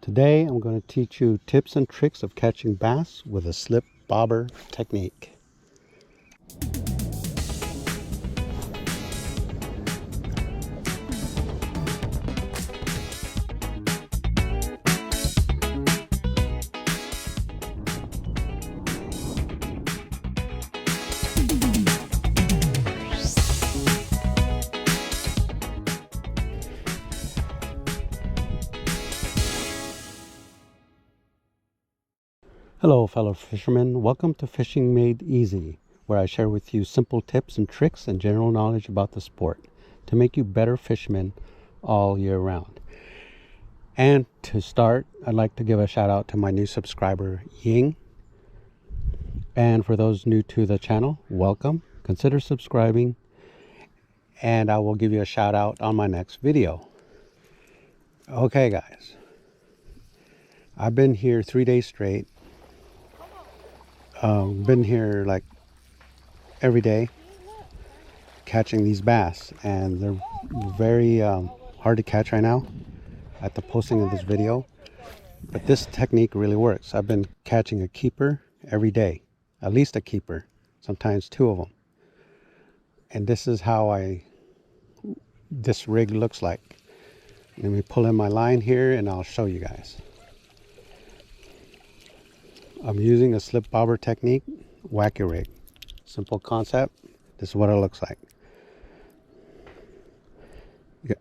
Today I'm going to teach you tips and tricks of catching bass with a slip bobber technique. Hello fellow fishermen, welcome to Fishing Made Easy, where I share with you simple tips and tricks and general knowledge about the sport to make you better fishermen all year round. And to start, I'd like to give a shout out to my new subscriber Ying. And for those new to the channel, welcome. Consider subscribing and I will give you a shout out on my next video. Okay guys, I've been here 3 days straight. Been here like every day catching these bass, and they're very hard to catch right now at the posting of this video, but this technique really works. I've been catching a keeper every day, at least a keeper, sometimes two of them, and this is how this rig looks like. Let me pull in my line here and I'll show you guys. I'm using a slip bobber technique, wacky rig. Simple concept. This is what it looks like. Yeah.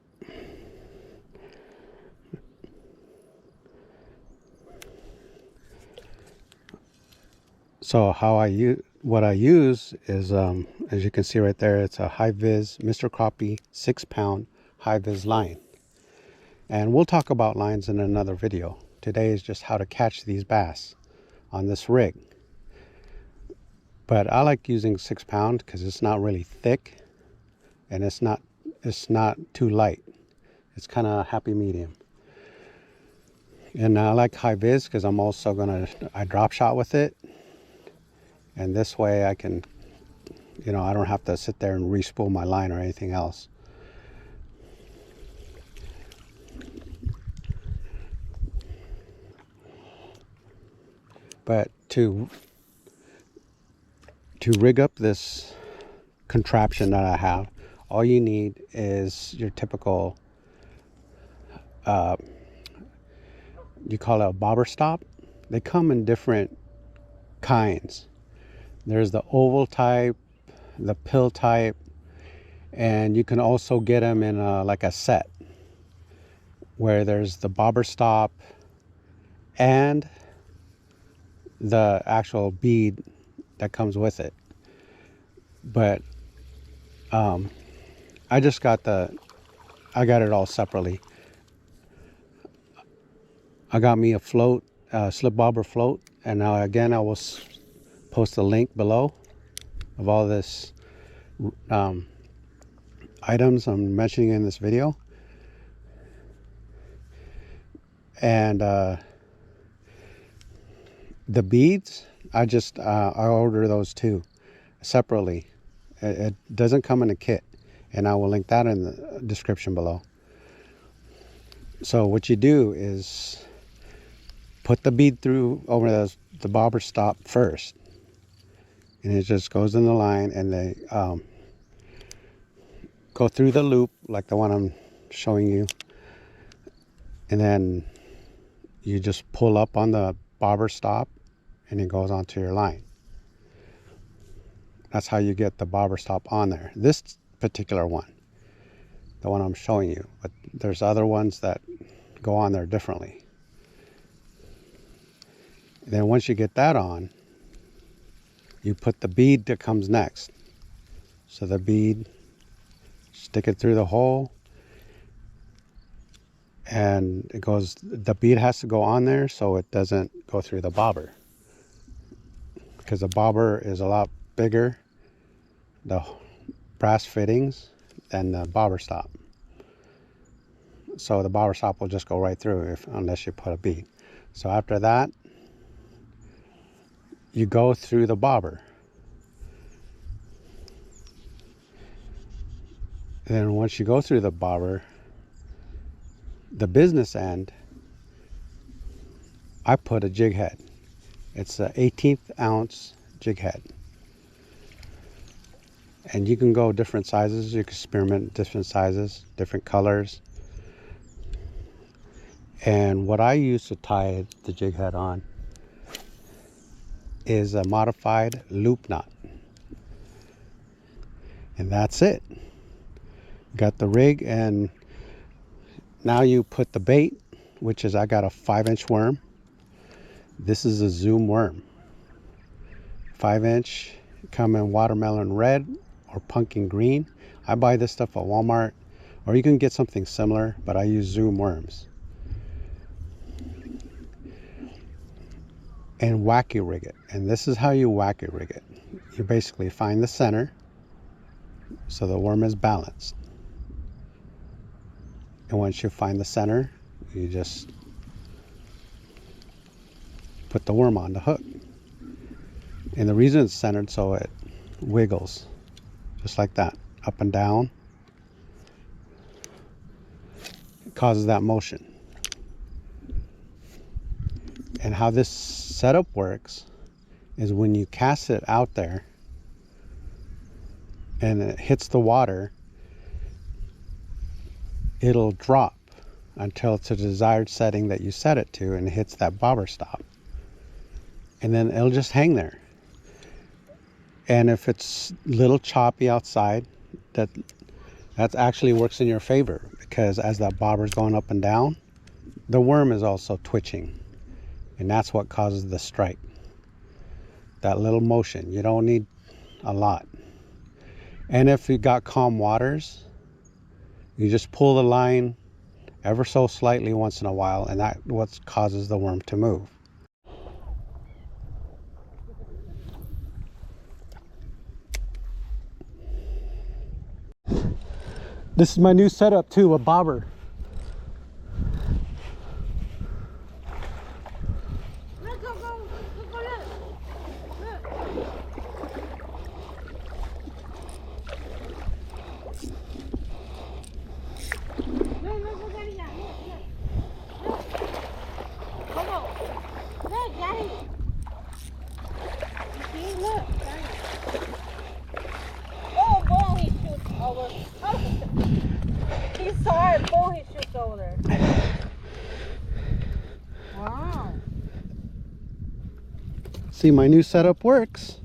So what I use is, as you can see right there, it's a high vis Mr. Crappie 6-pound high vis line. And we'll talk about lines in another video. Today is just how to catch these bass on this rig. But I like using 6-pound because it's not really thick and it's not too light. It's kind of happy medium. And I like high vis because I'm also I drop shot with it, and this way I can, I don't have to sit there and re-spool my line or anything else. But to rig up this contraption that I have, all you need is your typical, you call it a bobber stop. They come in different kinds. There's the oval type, the pill type, and you can also get them in like a set where there's the bobber stop and the actual bead that comes with it. But I got it all separately. I got me a float, slip bobber float, and now again I will post a link below of all this items I'm mentioning in this video. And the beads, I order those too separately. It doesn't come in a kit, and I will link that in the description below. So what you do is put the bead through over the bobber stop first, and it just goes in the line, and they go through the loop like the one I'm showing you, and then you just pull up on the bobber stop and it goes onto your line. That's how you get the bobber stop on there. This particular one, the one I'm showing you, but there's other ones that go on there differently. And then once you get that on, you put the bead that comes next. So the bead, stick it through the hole, and the bead has to go on there so it doesn't go through the bobber, because the bobber is a lot bigger, the brass fittings, than the bobber stop. So the bobber stop will just go right through unless you put a bead. So after that, you go through the bobber. And then once you go through the bobber, the business end I put a jig head. It's an 1/18 ounce jig head. And you can go different sizes. You can experiment different sizes, different colors. And what I use to tie the jig head on is a modified loop knot. And that's it. Got the rig, and now you put the bait, which is, I got a 5-inch worm. This is a zoom worm. 5-inch, come in watermelon red or pumpkin green. I buy this stuff at Walmart, or you can get something similar, but I use zoom worms. And wacky rig it. And this is how you wacky rig it. You basically find the center so the worm is balanced. And once you find the center, you just put the worm on the hook. And the reason it's centered, so it wiggles just like that, up and down. It causes that motion. And how this setup works is when you cast it out there and it hits the water, it'll drop until it's a desired setting that you set it to, and it hits that bobber stop. And then it'll just hang there. And if it's a little choppy outside, that actually works in your favor, because as that bobber's going up and down, the worm is also twitching. And that's what causes the strike. That little motion. You don't need a lot. And if you got calm waters, you just pull the line ever so slightly once in a while, and that's what causes the worm to move. This is my new setup too, a bobber. Look, go, look. Look, Daddy, look. Come on. Look, Daddy. See, look, Daddy. Oh, boy, he shoots over. Oh, he saw it, boy, he shoots over there. Wow. See, my new setup works.